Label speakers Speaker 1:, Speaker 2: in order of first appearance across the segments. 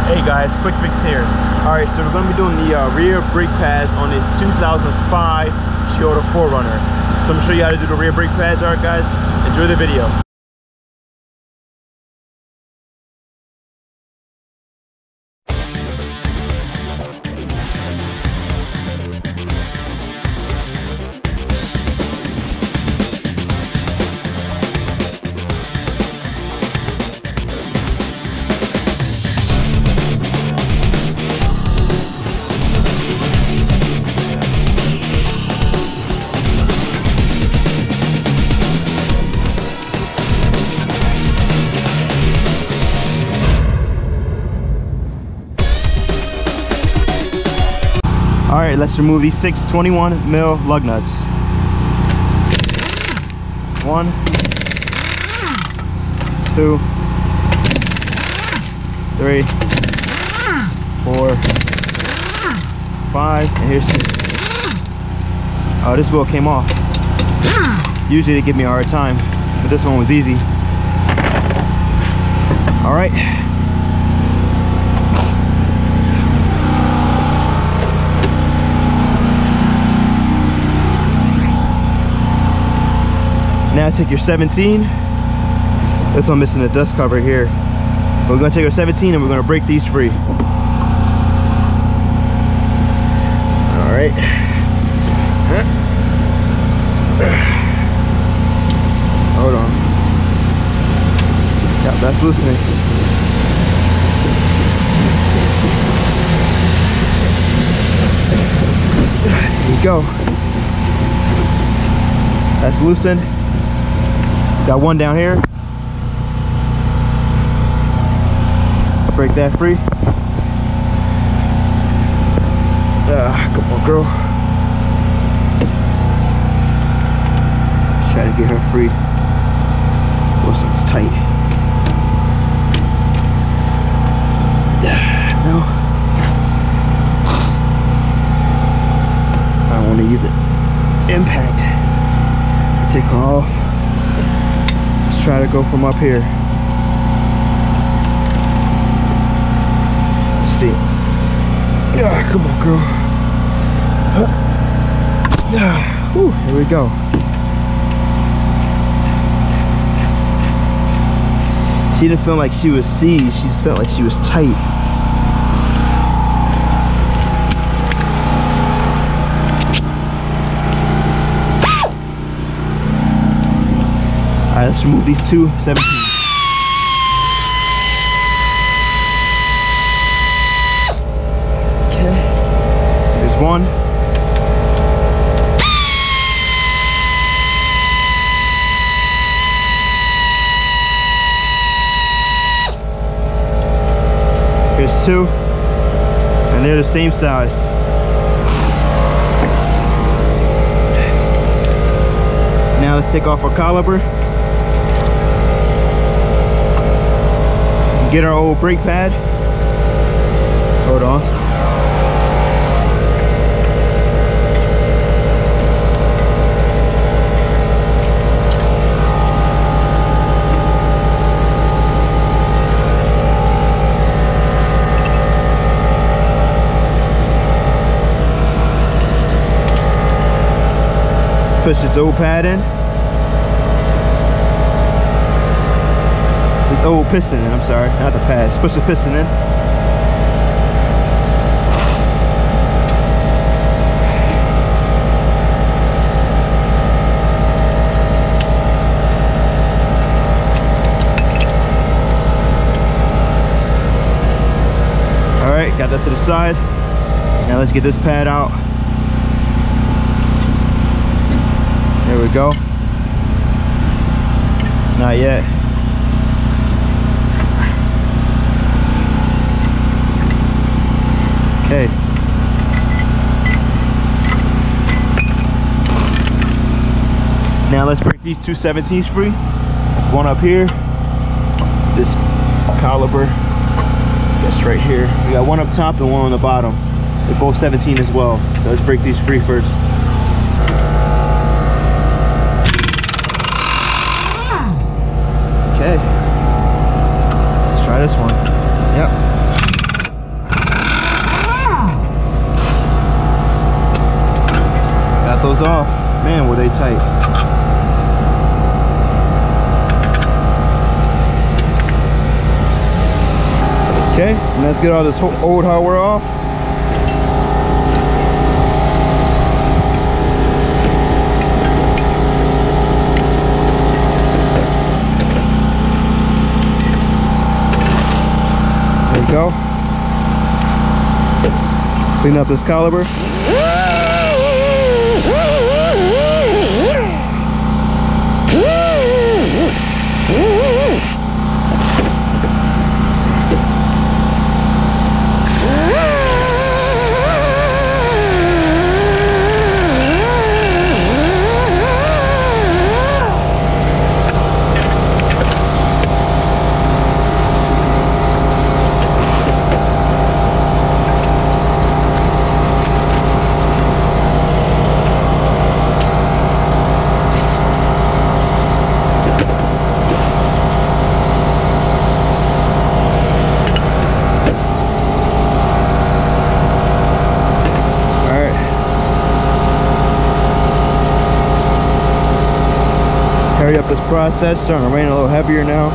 Speaker 1: Hey guys, QuickFix here. Alright, so we're going to be doing the rear brake pads on this 2005 Toyota 4Runner. So I'm going to show you how to do the rear brake pads. Alright guys, enjoy the video. Alright, let's remove these 621 mil lug nuts. 1, 2, 3, 4, 5, and here's 6. Oh, this wheel came off. Usually they give me a hard time, but this one was easy. Alright. Now take your 17. This one missing the dust cover here. We're gonna take our 17 and we're gonna break these free. All right. Hold on. Yep, that's loosening. There you go. That's loosened. Got one down here. Let's break that free. Come on, girl. Let's try to get her free. This one's tight. No. I don't want to use it. Impact. Take her off. Try to go from up here. Let's see. Yeah, come on, girl. Whew, here we go. She didn't feel like she was seized. She just felt like she was tight. Alright, let's remove these two 17s. Okay, here's one. Here's two, and they're the same size. Now let's take off our caliper. Get our old brake pad. Hold on. Let's push this old pad in. This old piston in, I'm sorry, not the pad. Just push the piston in. Alright, got that to the side. Now let's get this pad out. There we go. Not yet. Okay. Now let's break these two 17s free. One up here. This caliper. That's right here. We got one up top and one on the bottom. They're both 17 as well. So let's break these free first. Okay. Let's try this one. Yep. those off. Man, were they tight. Okay, and let's get all this old hardware off. There we go. Let's clean up this caliper. Hurry up this process, starting to rain a little heavier now.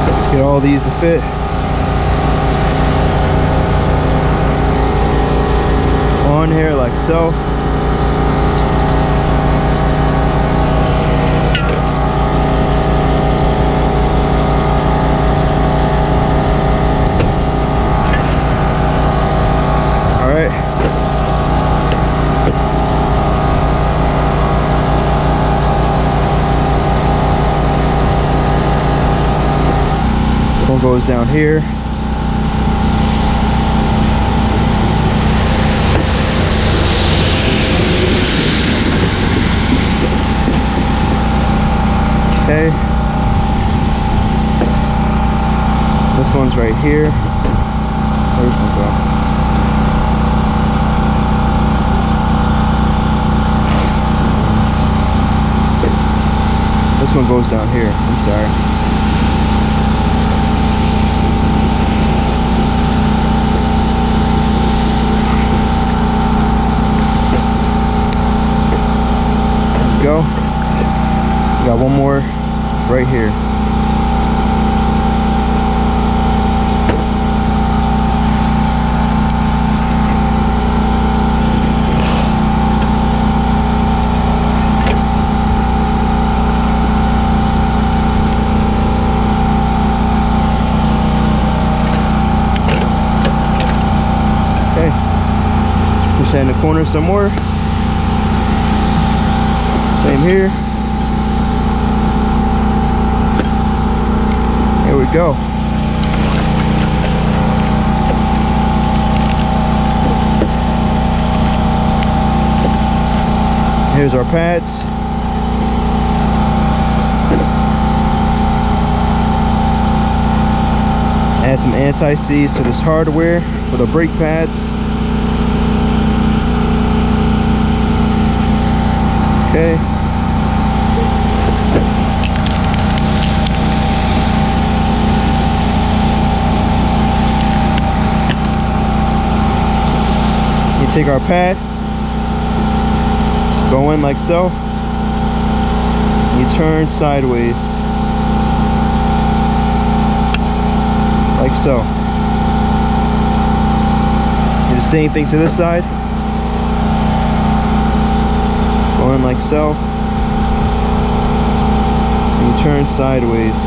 Speaker 1: Let's get all these to fit. On here like so. Goes down here. Okay. This one's right here. Where's one go? This one goes down here. I'm sorry. Go. We got one more right here. Okay. Push that in the corner some more. Same here. Here we go. Here's our pads. Let's add some anti-seize to this hardware for the brake pads. Okay. You take our pad, just go in like so. You turn sideways, like so. Do the same thing to this side. Go in like so. And you turn sideways.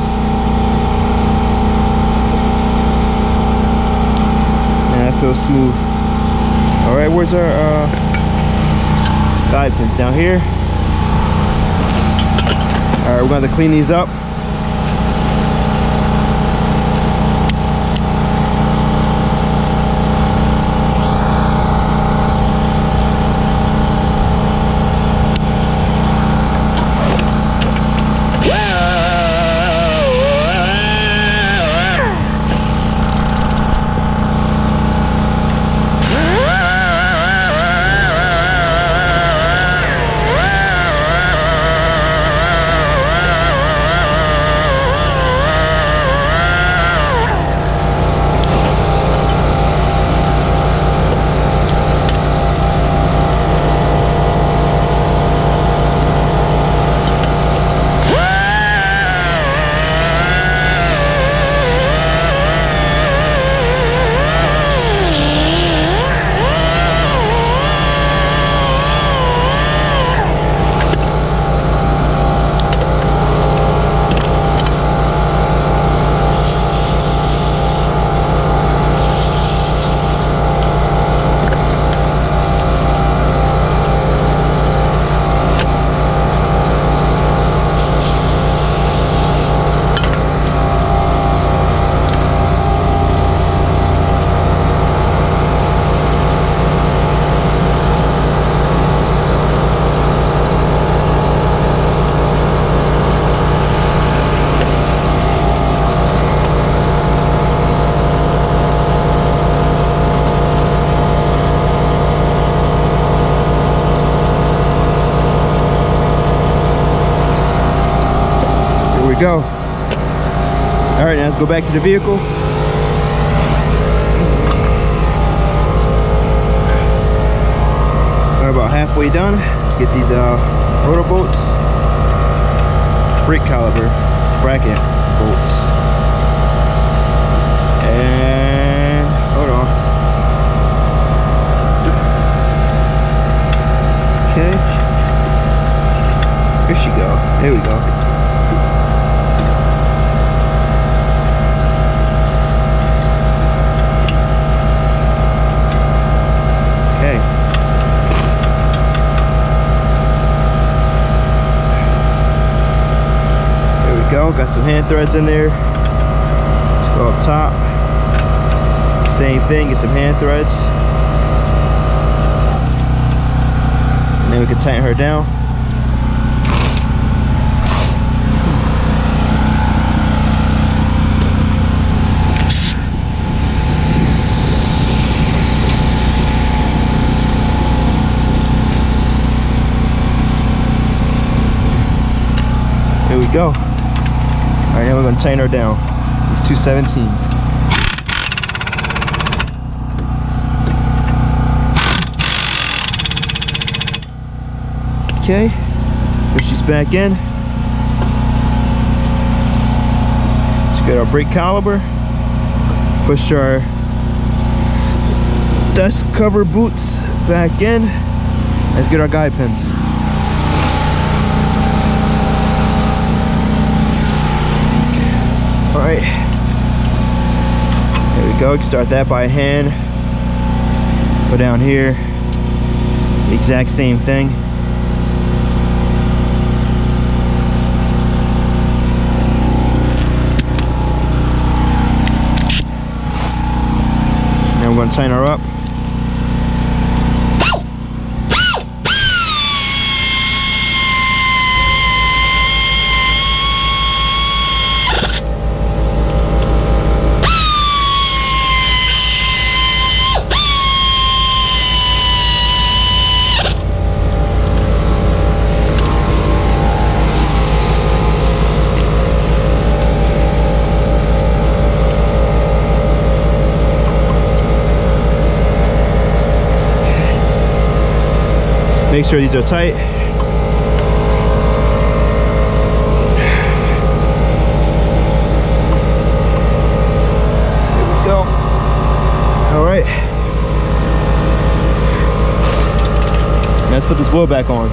Speaker 1: And that feels smooth. Alright, where's our guide pins? Down here. Alright, we're going to clean these up. we go. All right, now let's go back to the vehicle. We're about halfway done. Let's get these rotor bolts, brake caliper, bracket bolts, and hold on. Okay, here she go. There we go. Got some hand threads in there. Let's go up top. Same thing, get some hand threads. And then we can tighten her down. There we go. All right, now we're going to tighten her down. These 217s. Okay, push these back in. Let's get our brake caliper. Push our dust cover boots back in. Let's get our guide pins. All right, there we go. You can start that by hand. Go down here, the exact same thing. Now we're going to tighten her up. Make sure these are tight. There we go. All right. Now let's put this wheel back on.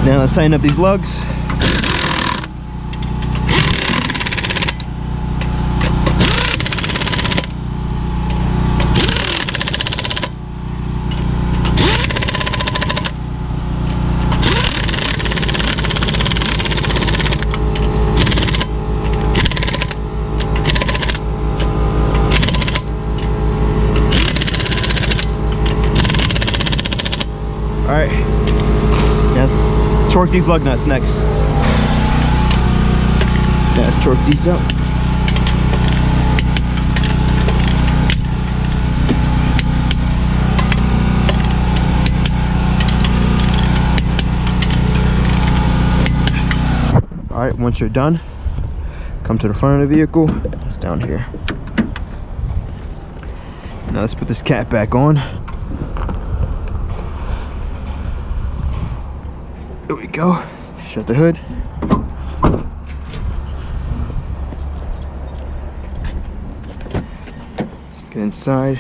Speaker 1: Now let's tighten up these lugs. All right, let's torque these lug nuts next. Now let's torque these up. All right, once you're done, Come to the front of the vehicle. It's down here. Now let's put this cap back on. There we go. Shut the hood. Let's get inside.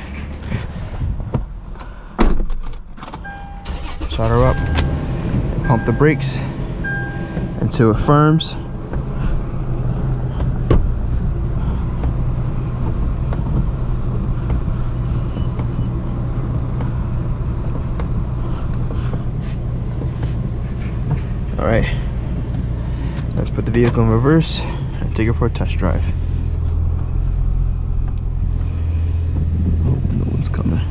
Speaker 1: Start her up. Pump the brakes until it firms. All right, let's put the vehicle in reverse and take it for a test drive. Oh, no one's coming.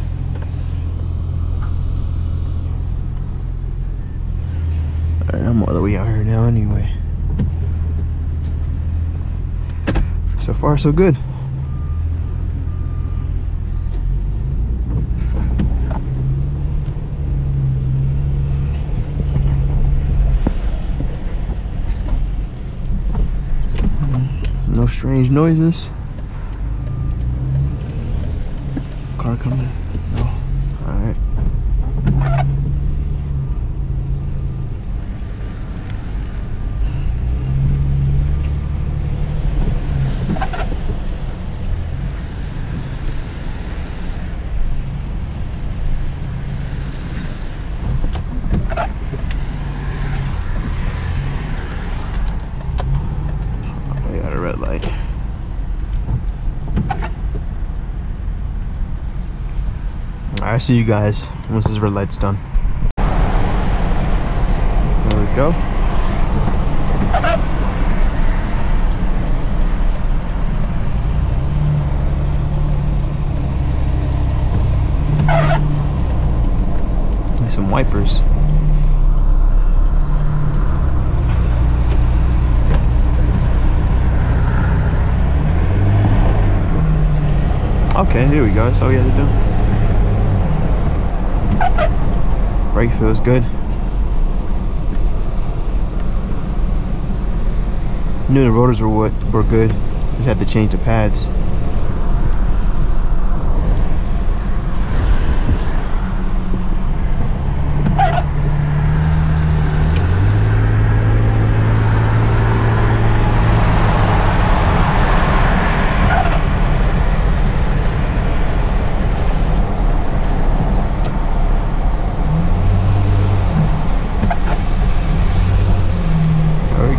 Speaker 1: All right, I'm all the way out here now anyway. So far, so good. No strange noises. Car coming? No. Alright. Red light. Alright, see you guys once this red light's done. There we go. Need some wipers. Okay, here we go. That's all we had to do. Brake feels good. Knew the rotors were good. Just had to change the pads.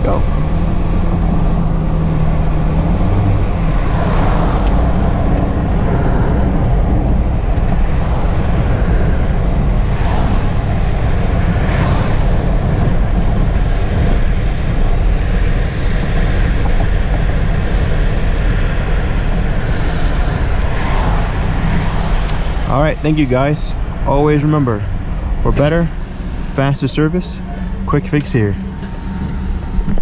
Speaker 1: Go. All right, thank you guys. Always remember, for better, faster service, QuickFix here.